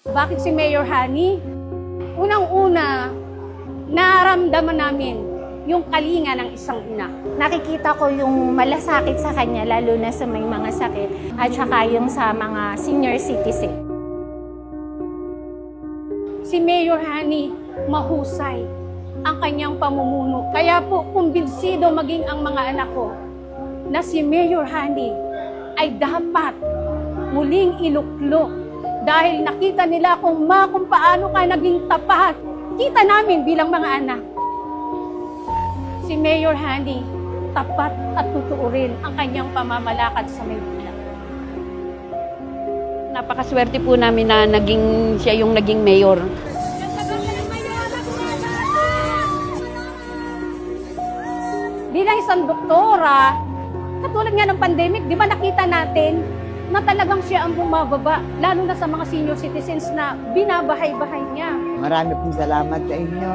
Bakit si Mayor Hani? Unang-una, naramdaman namin yung kalinga ng isang ina. Nakikita ko yung malasakit sa kanya, lalo na sa may mga sakit, at saka yung sa mga senior citizen. Si Mayor Hani, mahusay ang kanyang pamumuno. Kaya po, kumbinsido maging ang mga anak ko na si Mayor Hani ay dapat muling iluklok dahil nakita nila kung paano ka naging tapat. Kita namin bilang mga anak. Si Mayor Hani, tapat at totoo rin ang kanyang pamamalakad sa Maynila. Napakaswerte po namin na siya yung naging mayor. Bilang isang doktora, katulad nga ng pandemic, di ba nakita natin na talagang siya ang bumababa, lalo na sa mga senior citizens na binabahay-bahay niya. Marami pong salamat sa inyo.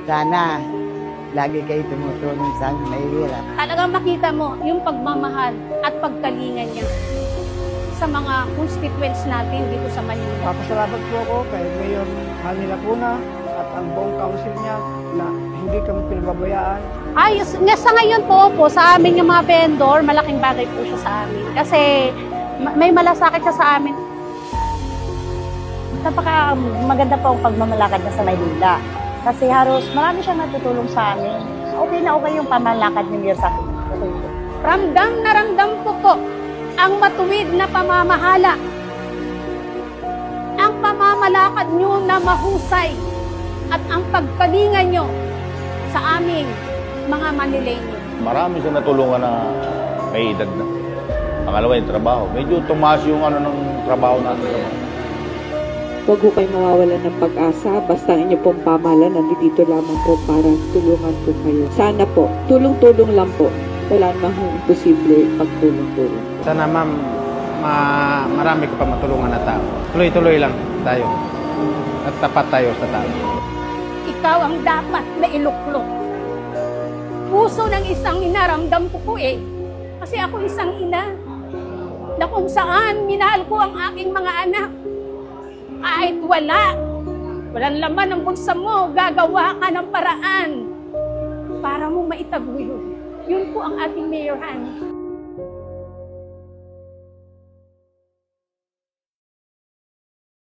Sana lagi kayo tumutulong sa aming mahihirap. Talagang makita mo yung pagmamahal at pagkalingan niya sa mga constituents natin dito sa Manila. Papasalamat po ako kay Mayor Hani Lacuna at ang buong council niya na hindi kami pinababayaan. Sa ngayon po, sa amin yung mga vendor, malaking bagay po siya sa amin. Kasi may malasakit siya sa amin. Napaka maganda po ang pagmamalakad niya sa Maynila. Kasi halos marami siyang natutulong sa amin. Okay na okay yung pamalakad ni Mayor sa akin. Okay po. Ramdam na ramdam ko po ang matuwid na pamamahala. Ang pamamalakad nyo na mahusay at ang pagkalingan nyo sa aming mga Manileño. Marami siya natulungan na may edad na. Pangalawa yung trabaho. Medyo tumaas yung ng trabaho natin. Huwag po kayo mawawalan ng pag-asa. Basta ang inyo pong pamahalaan, nandito lamang po para tulungan po kayo. Sana po, tulong-tulong lang po. Wala namang imposible pagtulong-tulong. Sana ma'am, marami ka pa matulungan na tao. Tuloy-tuloy lang tayo. At tapat tayo sa tao. Ikaw ang dapat na iluklok. Puso ng isang ina, ramdam ko po Kasi ako isang ina na kung saan minahal ko ang aking mga anak. Kahit walang laman ng bulsa mo, gagawa ka ng paraan para mo maitaguyod. Yun po ang ating Mayor Hani.